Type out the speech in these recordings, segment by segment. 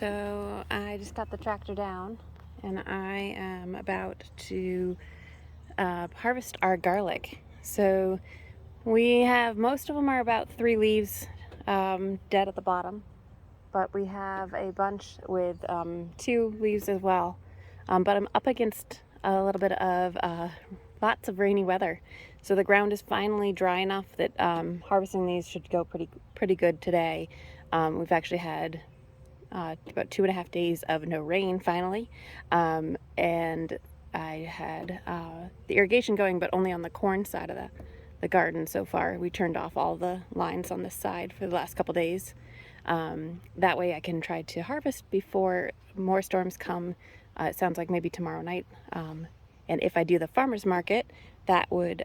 So I just got the tractor down and I am about to harvest our garlic. So we have, most of them are about 3 leaves dead at the bottom, but we have a bunch with 2 leaves as well. But I'm up against a little bit of lots of rainy weather. So the ground is finally dry enough that harvesting these should go pretty good today. We've actually had about 2.5 days of no rain finally, and I had the irrigation going, but only on the corn side of the garden so far. We turned off all the lines on this side for the last couple days. That way I can try to harvest before more storms come. It sounds like maybe tomorrow night. And if I do the farmer's market, that would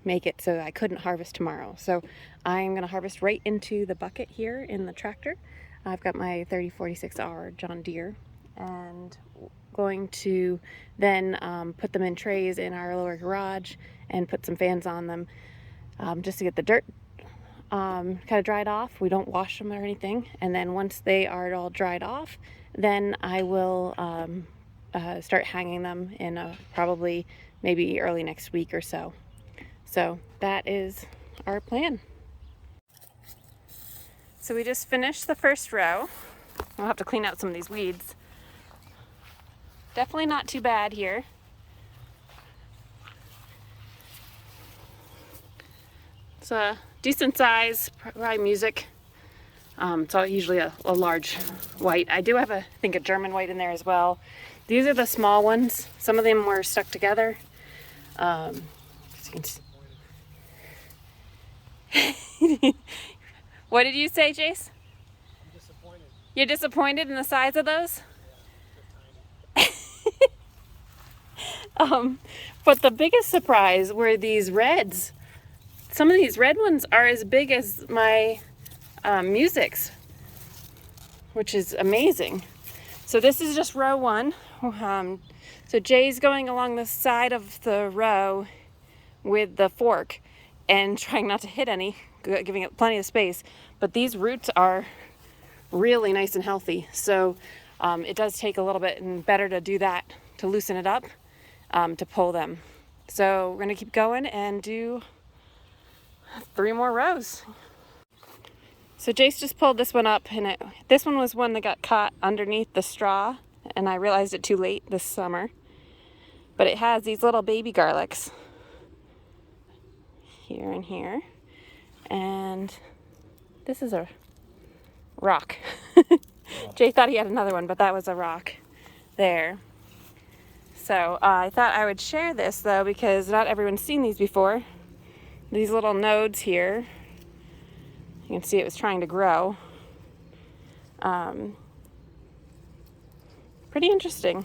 make it so I couldn't harvest tomorrow. So I'm going to harvest right into the bucket here in the tractor. I've got my 3046R John Deere, and going to then put them in trays in our lower garage and put some fans on them just to get the dirt kind of dried off. We don't wash them or anything. And then once they are all dried off, then I will start hanging them in probably maybe early next week or so. So that is our plan. So we just finished the first row. We'll have to clean out some of these weeds. Definitely not too bad here. It's a decent size, probably music. It's usually a large white. I do have I think a German white in there as well. These are the small ones. Some of them were stuck together. As you can see. What did you say, Jace? I'm disappointed. You're disappointed in the size of those? But the biggest surprise were these reds. Some of these red ones are as big as my musics, which is amazing. So this is just row 1. So Jay's going along the side of the row with the fork and trying not to hit any, giving it plenty of space. But these roots are really nice and healthy. So it does take a little bit, and better to do that to loosen it up, to pull them. So we're gonna keep going and do 3 more rows. So Jace just pulled this one up, and this one was one that got caught underneath the straw, and I realized it too late this summer. But it has these little baby garlics here and here, and this is a rock. Jay thought he had another one, but that was a rock there. So I thought I would share this though, because not everyone's seen these before. These little nodes here, you can see it was trying to grow. Pretty interesting.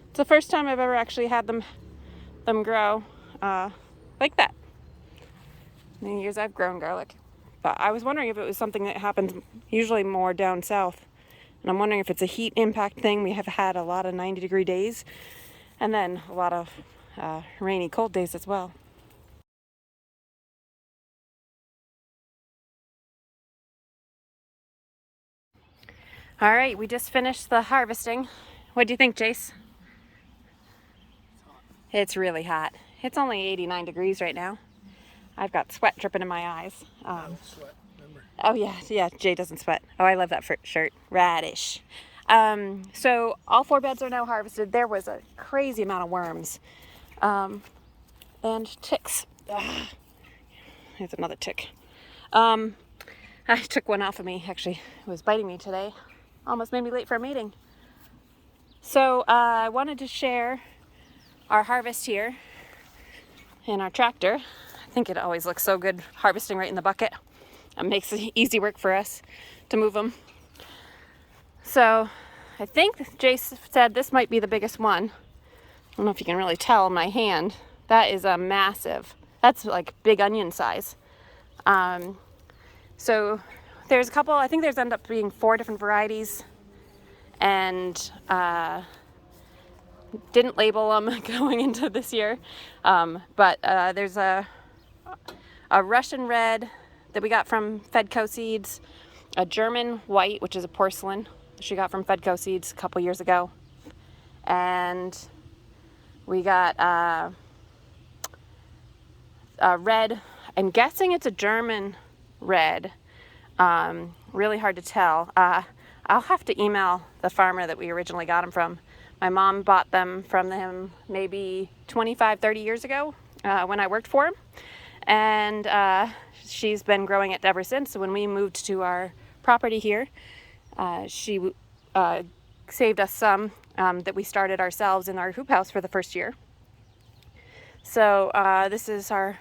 It's the first time I've ever actually had them grow like that. Many years I've grown garlic, but I was wondering if it was something that happens usually more down south, and I'm wondering if it's a heat impact thing. We have had a lot of 90-degree days, and then a lot of rainy, cold days as well. All right, we just finished the harvesting. What do you think, Jace? It's really hot. It's only 89 degrees right now. I've got sweat dripping in my eyes. I don't sweat, remember? Oh yeah, Jay doesn't sweat. Oh, I love that shirt. Radish. So all 4 beds are now harvested. There was a crazy amount of worms and ticks. Here's another tick. I took one off of me. Actually, it was biting me today. Almost made me late for a meeting. So I wanted to share our harvest here in our tractor. I think it always looks so good harvesting right in the bucket. It makes it easy work for us to move them. So I think Jace said this might be the biggest one. I don't know if you can really tell in my hand. That is a massive. That's like big onion size. So there's a couple, I think there's end up being 4 different varieties, and didn't label them going into this year. But there's a Russian red that we got from Fedco Seeds, a German white, which is a porcelain, she got from Fedco Seeds a couple years ago. And we got a red. I'm guessing it's a German red. Really hard to tell. I'll have to email the farmer that we originally got them from. My mom bought them from him maybe 25, 30 years ago when I worked for him. And she's been growing it ever since. So when we moved to our property here, she saved us some that we started ourselves in our hoop house for the first year. So this is our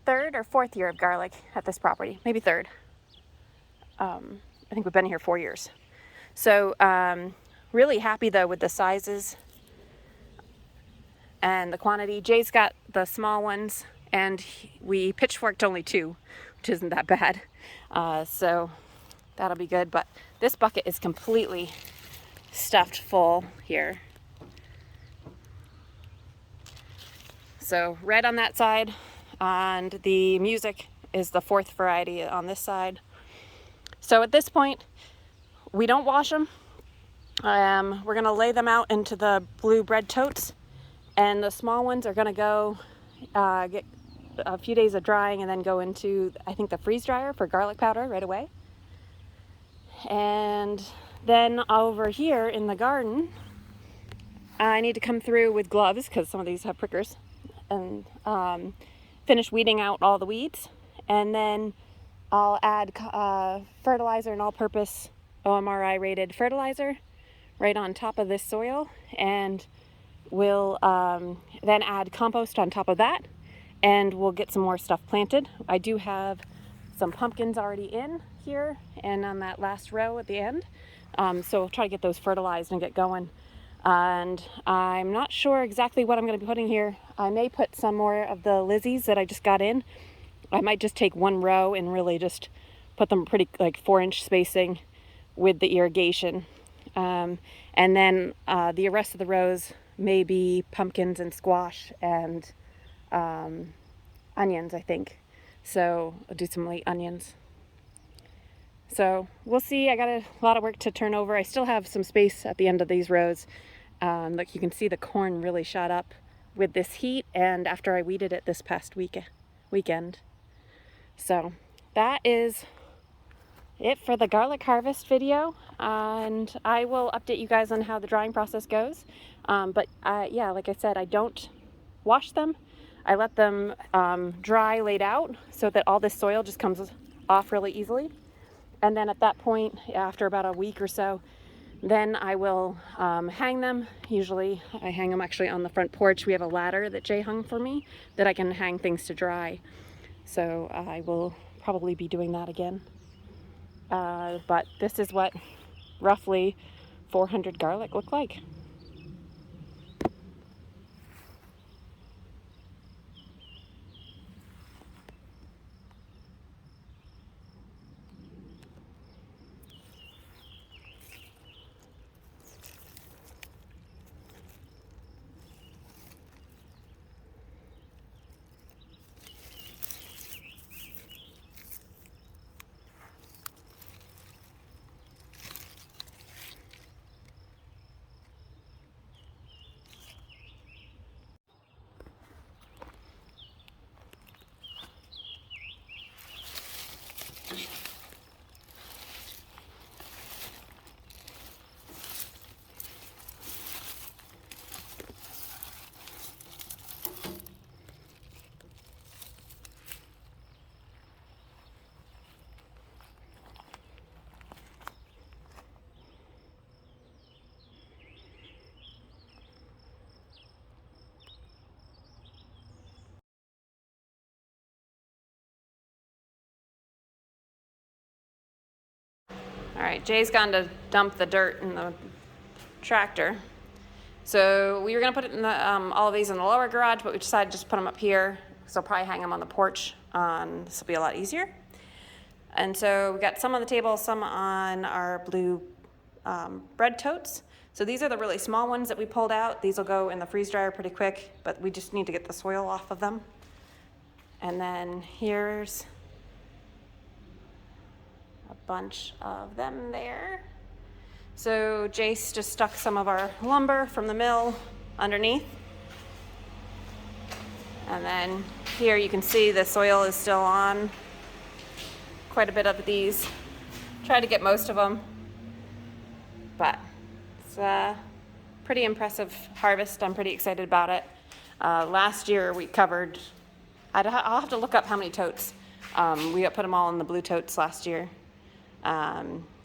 third or fourth year of garlic at this property, maybe third. I think we've been here 4 years. So really happy though with the sizes and the quantity. Jay's got the small ones, and we pitchforked only 2, which isn't that bad. So that'll be good. But this bucket is completely stuffed full here. So red on that side, and the music is the 4th variety on this side. So at this point, we don't wash them. We're gonna lay them out into the blue bread totes, and the small ones are gonna go get a few days of drying and then go into, I think, the freeze dryer for garlic powder right away. And then over here in the garden, I need to come through with gloves because some of these have prickers, and finish weeding out all the weeds. And then I'll add fertilizer, an all-purpose OMRI rated fertilizer right on top of this soil, and we'll then add compost on top of that, and we'll get some more stuff planted. I do have some pumpkins already in here and on that last row at the end, so we'll try to get those fertilized and get going. And I'm not sure exactly what I'm going to be putting here. I may put some more of the Lizzies that I just got in. I might just take one row and really just put them pretty, like 4-inch spacing with the irrigation. And then the rest of the rows may be pumpkins and squash and onions, I think. So I'll do some late onions. So we'll see. I got a lot of work to turn over. I still have some space at the end of these rows. Look, you can see the corn really shot up with this heat, and after I weeded it this past weekend. So that is it for the garlic harvest video, and I will update you guys on how the drying process goes. But yeah, like I said, I don't wash them. I let them dry laid out so that all this soil just comes off really easily. And then at that point, after about a week or so, then I will hang them. Usually I hang them actually on the front porch. We have a ladder that Jay hung for me that I can hang things to dry. So I will probably be doing that again. But this is what roughly 400 garlic look like. All right, Jay's gone to dump the dirt in the tractor. So we were gonna put it in the, all of these in the lower garage, but we decided just to put them up here. So I'll probably hang them on the porch. This will be a lot easier. And so we got some on the table, some on our blue bread totes. So these are the really small ones that we pulled out. These will go in the freeze dryer pretty quick, but we just need to get the soil off of them. And then here's a bunch of them there. So Jace just stuck some of our lumber from the mill underneath. And then here you can see the soil is still on. Quite a bit of these. Tried to get most of them, but it's a pretty impressive harvest. I'm pretty excited about it. Last year we covered, I'll have to look up how many totes. We put them all in the blue totes last year.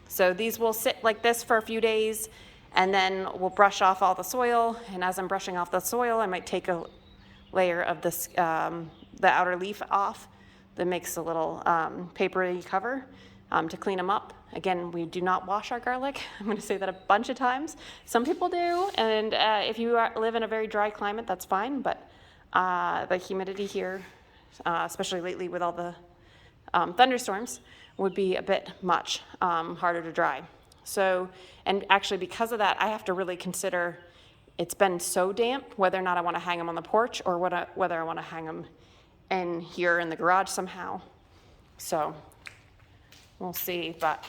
So these will sit like this for a few days, and then we'll brush off all the soil. And as I'm brushing off the soil, I might take a layer of this, the outer leaf off that makes a little papery cover to clean them up. Again, we do not wash our garlic. I'm going to say that a bunch of times. Some people do, and if you live in a very dry climate, that's fine, but the humidity here, especially lately with all the thunderstorms, would be a bit much harder to dry. So, and actually because of that, I have to really consider, it's been so damp, whether or not I want to hang them on the porch or whether I want to hang them in here in the garage somehow. So we'll see, but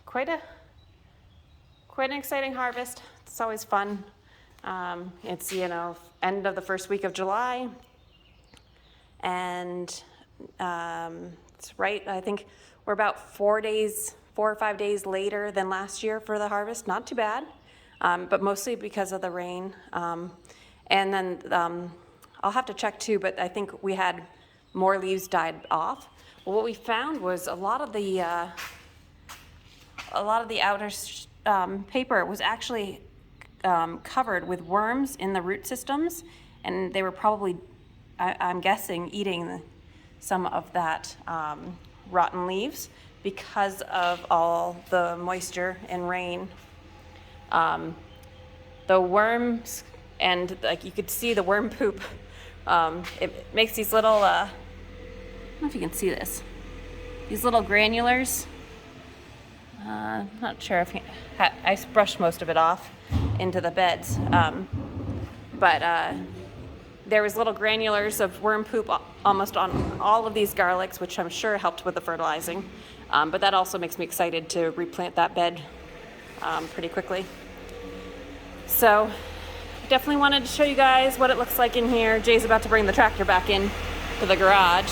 quite an exciting harvest. It's always fun. It's, end of the first week of July, and it's right, I think we're about 4 or 5 days later than last year for the harvest. Not too bad, but mostly because of the rain. And then I'll have to check too, but I think we had more leaves died off. Well, what we found was a lot of the outer paper was actually covered with worms in the root systems, and they were probably, I'm guessing, eating some of that rotten leaves because of all the moisture and rain. The worms, and like you could see the worm poop, it makes these little, I don't know if you can see this, these little granulars. Not sure if I brushed most of it off into the beds, but there was little granulars of worm poop almost on all of these garlics, which I'm sure helped with the fertilizing. But that also makes me excited to replant that bed pretty quickly. So definitely wanted to show you guys what it looks like in here. Jay's about to bring the tractor back in to the garage.